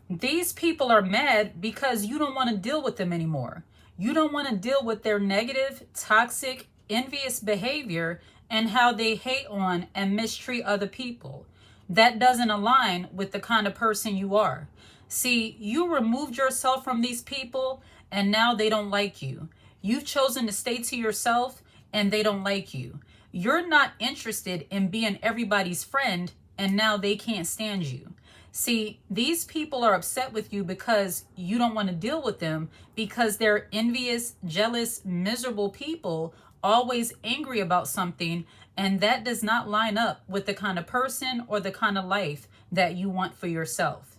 These people are mad because you don't want to deal with them anymore. You don't want to deal with their negative, toxic, envious behavior and how they hate on and mistreat other people. That doesn't align with the kind of person you are. See, you removed yourself from these people and now they don't like you. You've chosen to stay to yourself and they don't like you. You're not interested in being everybody's friend and now they can't stand you. See, these people are upset with you because you don't want to deal with them because they're envious, jealous, miserable people, always angry about something, and that does not line up with the kind of person or the kind of life that you want for yourself.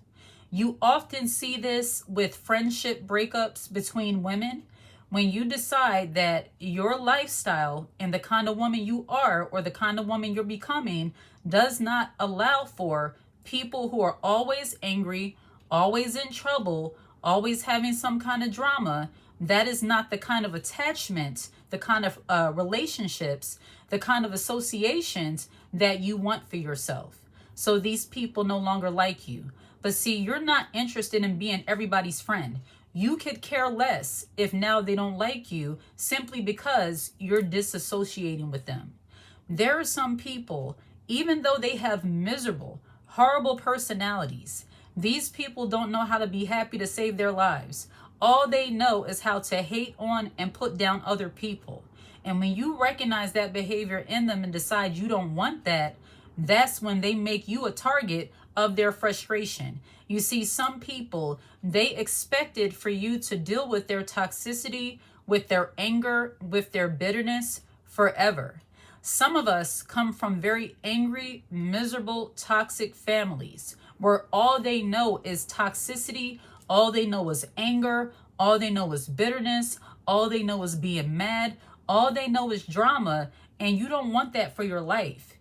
You often see this with friendship breakups between women. When you decide that your lifestyle and the kind of woman you are or the kind of woman you're becoming does not allow for people who are always angry, always in trouble, always having some kind of drama, that is not the kind of attachment, the kind of relationships, the kind of associations that you want for yourself. So these people no longer like you. But see, you're not interested in being everybody's friend. You could care less if now they don't like you simply because you're disassociating with them. There are some people, even though they have miserable, horrible personalities, these people don't know how to be happy to save their lives. All they know is how to hate on and put down other people. And when you recognize that behavior in them and decide you don't want that, that's when they make you a target of their frustration. You see, some people, they expected for you to deal with their toxicity, with their anger, with their bitterness forever. Some of us come from very angry, miserable, toxic families where all they know is toxicity, all they know is anger, all they know is bitterness, all they know is being mad, all they know is drama, and you don't want that for your life.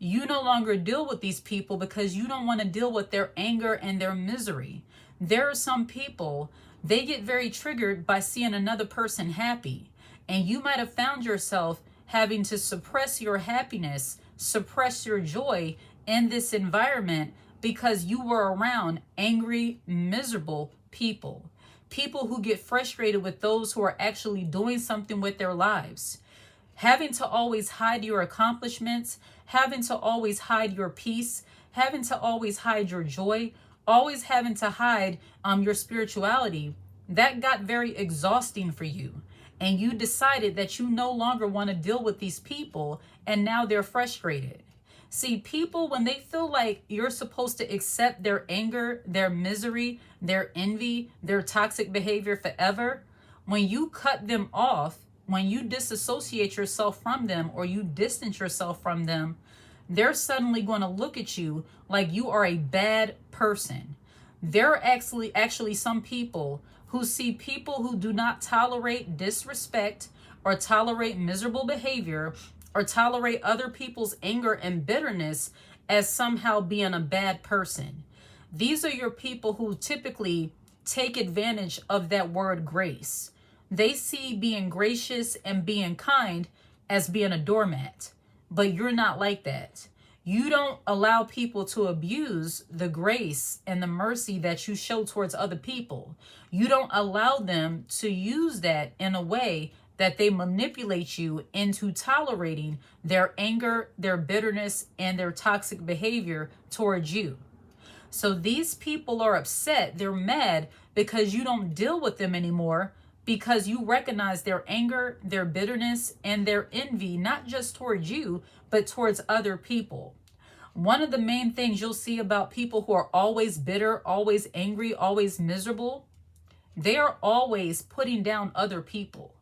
You no longer deal with these people because you don't want to deal with their anger and their misery. There are some people, they get very triggered by seeing another person happy, and you might have found yourself having to suppress your happiness, suppress your joy in this environment because you were around angry, miserable people. People who get frustrated with those who are actually doing something with their lives. Having to always hide your accomplishments, having to always hide your peace, having to always hide your joy, always having to hide your spirituality, that got very exhausting for you. And you decided that you no longer want to deal with these people, and now they're frustrated. See, people, when they feel like you're supposed to accept their anger, their misery, their envy, their toxic behavior forever, when you cut them off, when you disassociate yourself from them or you distance yourself from them, they're suddenly going to look at you like you are a bad person. There are actually some people who see people who do not tolerate disrespect or tolerate miserable behavior or tolerate other people's anger and bitterness as somehow being a bad person. These are your people who typically take advantage of that word grace. They see being gracious and being kind as being a doormat, but you're not like that. You don't allow people to abuse the grace and the mercy that you show towards other people. You don't allow them to use that in a way that they manipulate you into tolerating their anger, their bitterness, and their toxic behavior towards you. So these people are upset. They're mad because you don't deal with them anymore, because you recognize their anger, their bitterness, and their envy, not just towards you, but towards other people. One of the main things you'll see about people who are always bitter, always angry, always miserable, they are always putting down other people.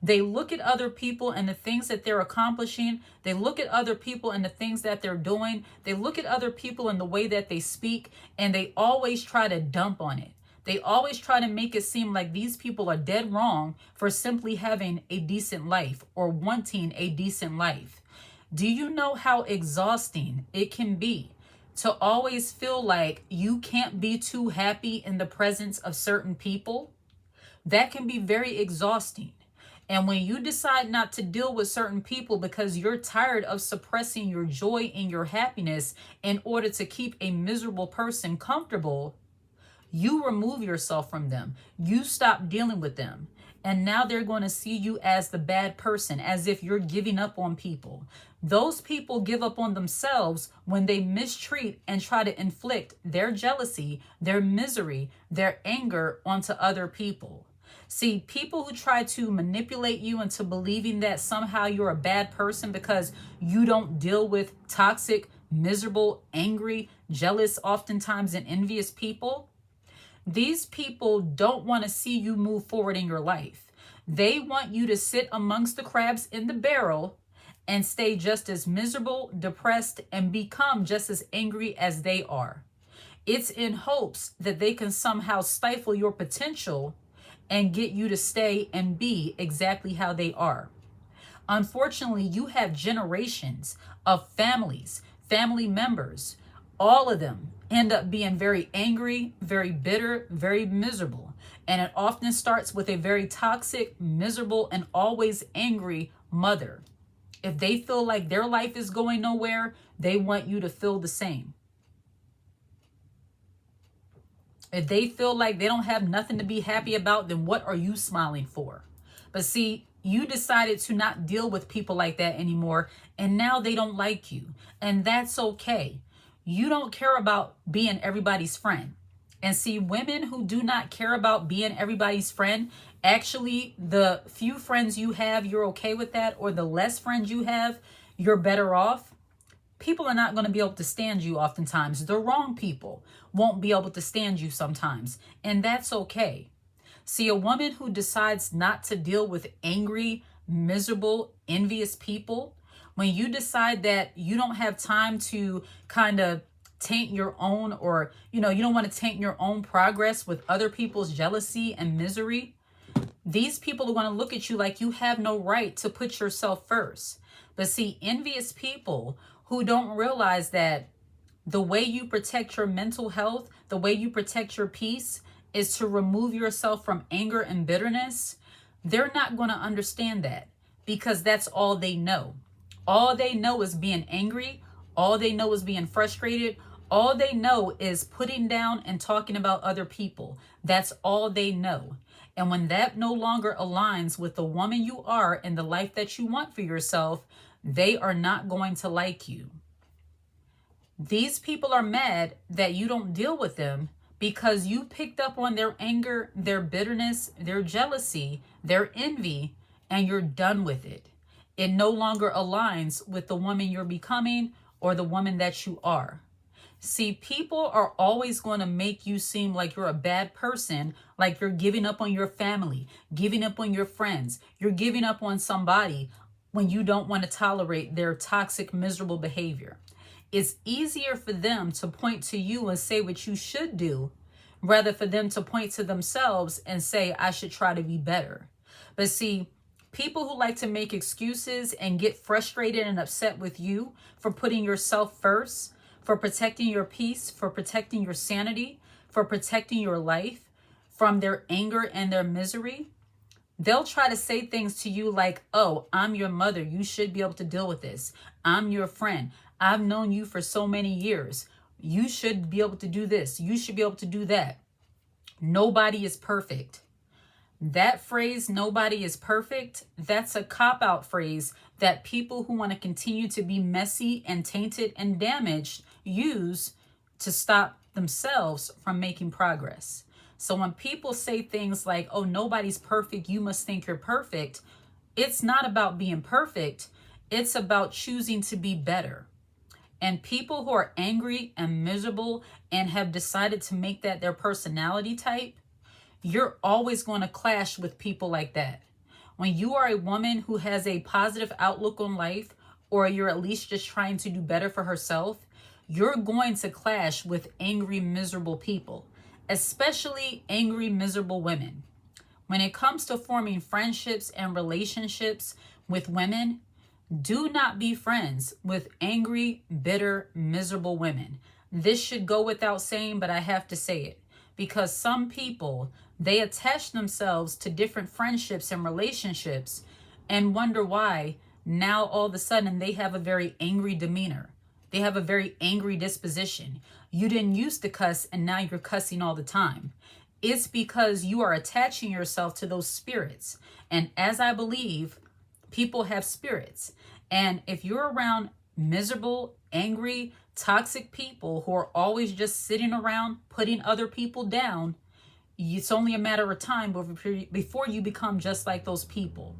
They look at other people and the things that they're accomplishing. They look at other people and the things that they're doing. They look at other people and the way that they speak, and they always try to dump on it. They always try to make it seem like these people are dead wrong for simply having a decent life or wanting a decent life. Do you know how exhausting it can be to always feel like you can't be too happy in the presence of certain people? That can be very exhausting. And when you decide not to deal with certain people because you're tired of suppressing your joy and your happiness in order to keep a miserable person comfortable, You remove yourself from them. You stop dealing with them. And now they're going to see you as the bad person, as if you're giving up on people. Those people give up on themselves when they mistreat and try to inflict their jealousy, their misery, their anger onto other people. See, people who try to manipulate you into believing that somehow you're a bad person because you don't deal with toxic, miserable, angry, jealous, oftentimes and envious people, these people don't want to see you move forward in your life. They want you to sit amongst the crabs in the barrel and stay just as miserable, depressed, and become just as angry as they are. It's in hopes that they can somehow stifle your potential and get you to stay and be exactly how they are. Unfortunately, you have generations of families, family members, all of them end up being very angry, very bitter, very miserable. And it often starts with a very toxic, miserable, and always angry mother. If they feel like their life is going nowhere, they want you to feel the same. If they feel like they don't have nothing to be happy about, then what are you smiling for? But see, you decided to not deal with people like that anymore, and now they don't like you. And that's okay. You don't care about being everybody's friend. And see, women who do not care about being everybody's friend, actually, the few friends you have, you're okay with that, or the less friends you have, you're better off. People are not going to be able to stand you oftentimes. The wrong people won't be able to stand you sometimes, and that's okay. See, a woman who decides not to deal with angry, miserable, envious people, when you decide that you don't have time to kind of taint your own, or, you don't want to taint your own progress with other people's jealousy and misery, these people are going to look at you like you have no right to put yourself first. But see, envious people who don't realize that the way you protect your mental health, the way you protect your peace, is to remove yourself from anger and bitterness, they're not going to understand that, because that's all they know. All they know is being angry. All they know is being frustrated. All they know is putting down and talking about other people. That's all they know. And when that no longer aligns with the woman you are and the life that you want for yourself, they are not going to like you. These people are mad that you don't deal with them because you picked up on their anger, their bitterness, their jealousy, their envy, and you're done with it. It no longer aligns with the woman you're becoming or the woman that you are. See, people are always going to make you seem like you're a bad person, like you're giving up on your family, giving up on your friends, you're giving up on somebody when you don't want to tolerate their toxic, miserable behavior. It's easier for them to point to you and say what you should do, rather for them to point to themselves and say, I should try to be better. But see, people who like to make excuses and get frustrated and upset with you for putting yourself first, for protecting your peace, for protecting your sanity, for protecting your life from their anger and their misery, they'll try to say things to you like, oh, I'm your mother. You should be able to deal with this. I'm your friend. I've known you for so many years. You should be able to do this. You should be able to do that. Nobody is perfect. That phrase, nobody is perfect, that's a cop-out phrase that people who want to continue to be messy and tainted and damaged use to stop themselves from making progress. So when people say things like, oh, nobody's perfect, you must think you're perfect, it's not about being perfect. It's about choosing to be better. And people who are angry and miserable and have decided to make that their personality type, you're always going to clash with people like that. When you are a woman who has a positive outlook on life, or you're at least just trying to do better for herself, you're going to clash with angry, miserable people, especially angry, miserable women. When it comes to forming friendships and relationships with women, do not be friends with angry, bitter, miserable women. This should go without saying, but I have to say it. Because some people, they attach themselves to different friendships and relationships and wonder why now all of a sudden they have a very angry demeanor. They have a very angry disposition. You didn't used to cuss and now you're cussing all the time. It's because you are attaching yourself to those spirits. And as I believe, people have spirits. And if you're around miserable, angry, toxic people who are always just sitting around putting other people down, it's only a matter of time before you become just like those people.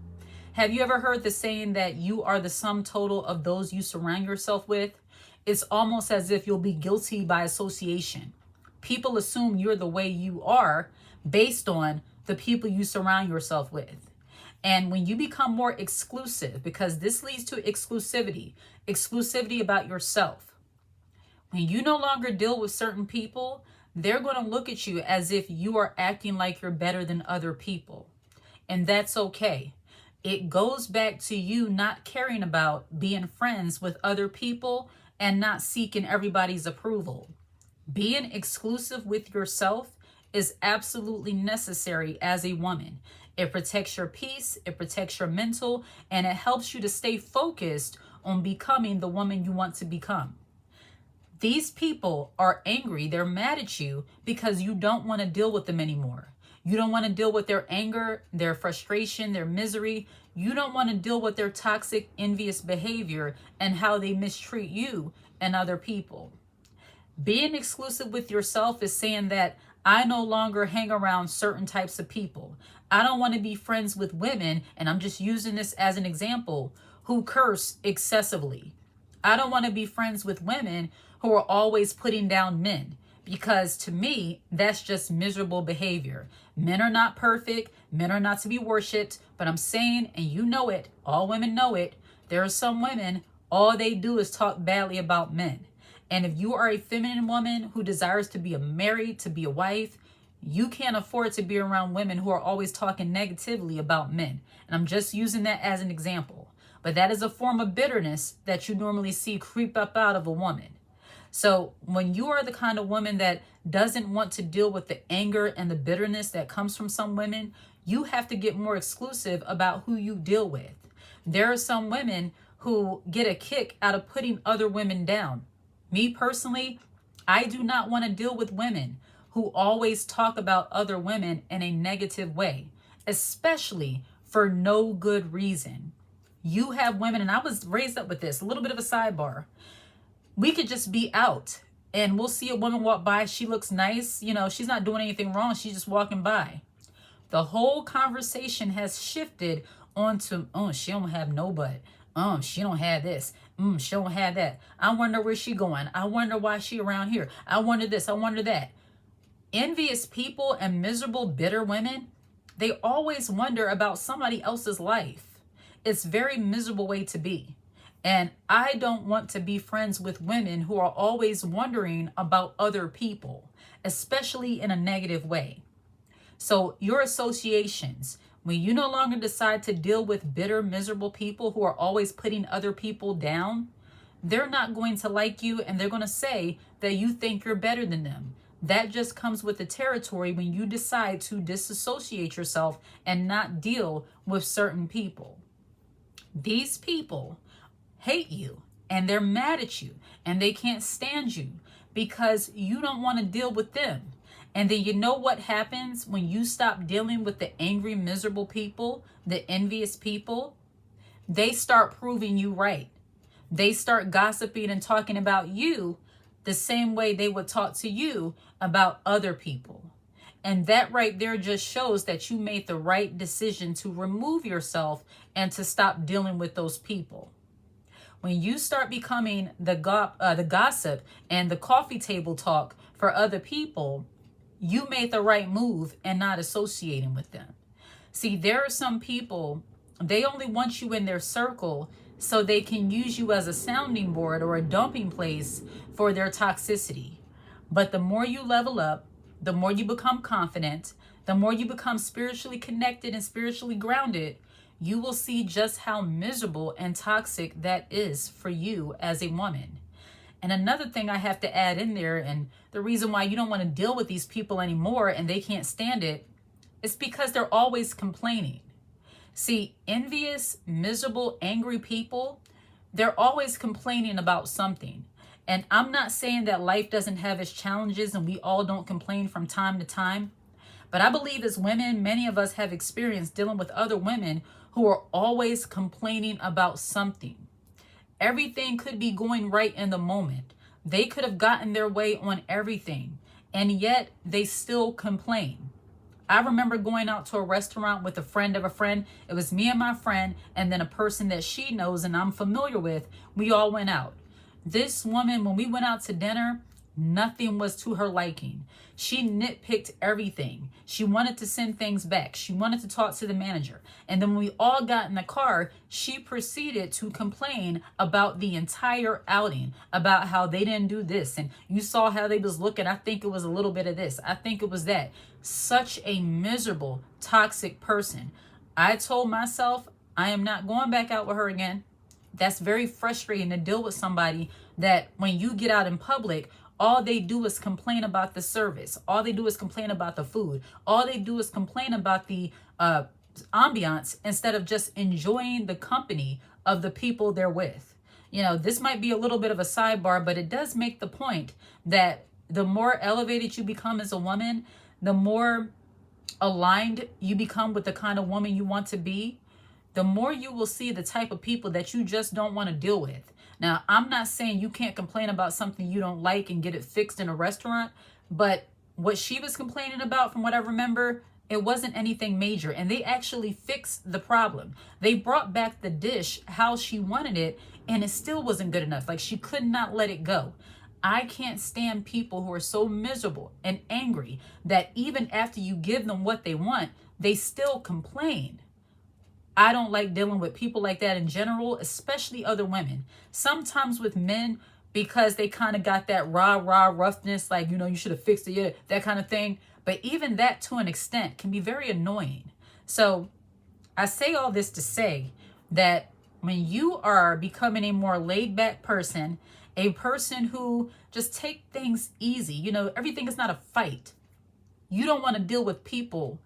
Have you ever heard the saying that you are the sum total of those you surround yourself with? It's almost as if you'll be guilty by association. People assume you're the way you are based on the people you surround yourself with. And when you become more exclusive, because this leads to exclusivity about yourself. When you no longer deal with certain people, they're going to look at you as if you are acting like you're better than other people. And that's okay. It goes back to you not caring about being friends with other people and not seeking everybody's approval. Being exclusive with yourself is absolutely necessary as a woman. It protects your peace, it protects your mental, and it helps you to stay focused on becoming the woman you want to become. These people are angry, they're mad at you because you don't want to deal with them anymore. You don't want to deal with their anger, their frustration, their misery. You don't want to deal with their toxic, envious behavior and how they mistreat you and other people. Being exclusive with yourself is saying that I no longer hang around certain types of people. I don't want to be friends with women, and I'm just using this as an example, who curse excessively. I don't want to be friends with women who are always putting down men, because to me, that's just miserable behavior. Men are not perfect. Men are not to be worshipped. But I'm saying, and you know it, all women know it, there are some women, all they do is talk badly about men. And if you are a feminine woman who desires to be married, to be a wife, you can't afford to be around women who are always talking negatively about men. And I'm just using that as an example. But that is a form of bitterness that you normally see creep up out of a woman. So when you are the kind of woman that doesn't want to deal with the anger and the bitterness that comes from some women, you have to get more exclusive about who you deal with. There are some women who get a kick out of putting other women down. Me personally, I do not want to deal with women who always talk about other women in a negative way, especially for no good reason. You have women, and I was raised up with this, a little bit of a sidebar. We could just be out and we'll see a woman walk by. She looks nice. You know, she's not doing anything wrong. She's just walking by. The whole conversation has shifted onto, oh, she don't have no butt. She don't have this. She don't have that. I wonder where she going. I wonder why she around here. I wonder this. I wonder that. Envious people and miserable, bitter women, they always wonder about somebody else's life. It's a very miserable way to be. And I don't want to be friends with women who are always wondering about other people, especially in a negative way. So your associations, when you no longer decide to deal with bitter, miserable people who are always putting other people down, they're not going to like you and they're going to say that you think you're better than them. That just comes with the territory when you decide to disassociate yourself and not deal with certain people. These people hate you and they're mad at you and they can't stand you because you don't want to deal with them. And then you know what happens when you stop dealing with the angry, miserable people, the envious people? They start proving you right. They start gossiping and talking about you the same way they would talk to you about other people. And that right there just shows that you made the right decision to remove yourself and to stop dealing with those people. When you start becoming the gossip and the coffee table talk for other people, you made the right move and not associating with them. See, there are some people, they only want you in their circle so they can use you as a sounding board or a dumping place for their toxicity. But the more you level up, the more you become confident, the more you become spiritually connected and spiritually grounded, you will see just how miserable and toxic that is for you as a woman. And another thing I have to add in there, and the reason why you don't want to deal with these people anymore and they can't stand it, is because they're always complaining. See, envious, miserable, angry people, they're always complaining about something. And I'm not saying that life doesn't have its challenges and we all don't complain from time to time. But I believe as women, many of us have experienced dealing with other women who are always complaining about something. Everything could be going right in the moment. They could have gotten their way on everything, and yet they still complain. I remember going out to a restaurant with a friend of a friend. It was me and my friend, and then a person that she knows and I'm familiar with. We all went out. This woman, when we went out to dinner, nothing was to her liking. She nitpicked everything. She wanted to send things back. She wanted to talk to the manager. And then when we all got in the car, she proceeded to complain about the entire outing, about how they didn't do this. And you saw how they was looking. I think it was a little bit of this. I think it was that. Such a miserable, toxic person. I told myself, I am not going back out with her again. That's very frustrating to deal with somebody that when you get out in public, all they do is complain about the service. All they do is complain about the food. All they do is complain about the ambiance instead of just enjoying the company of the people they're with. You know, this might be a little bit of a sidebar, but it does make the point that the more elevated you become as a woman, the more aligned you become with the kind of woman you want to be, the more you will see the type of people that you just don't want to deal with. Now, I'm not saying you can't complain about something you don't like and get it fixed in a restaurant, but what she was complaining about, from what I remember, it wasn't anything major, and they actually fixed the problem. They brought back the dish how she wanted it, and it still wasn't good enough. Like, she could not let it go. I can't stand people who are so miserable and angry that even after you give them what they want, they still complain. I don't like dealing with people like that in general, especially other women. Sometimes with men, because they kind of got that rah-rah roughness, like, you know, you should have fixed it, yeah, that kind of thing. But even that, to an extent, can be very annoying. So I say all this to say that when you are becoming a more laid-back person, a person who just take things easy, you know, everything is not a fight. You don't want to deal with people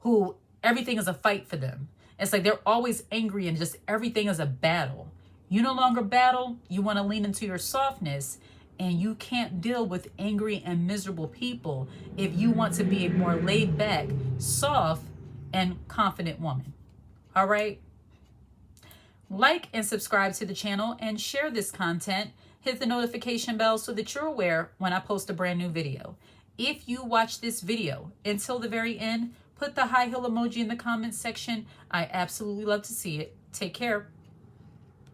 who everything is a fight for them. It's like they're always angry and just everything is a battle. You no longer battle. You want to lean into your softness, and you can't deal with angry and miserable people if you want to be a more laid back, soft, and confident woman. All right? Like and subscribe to the channel and share this content. Hit the notification bell so that you're aware when I post a brand new video. If you watch this video until the very end, put the high heel emoji in the comments section. I absolutely love to see it. Take care.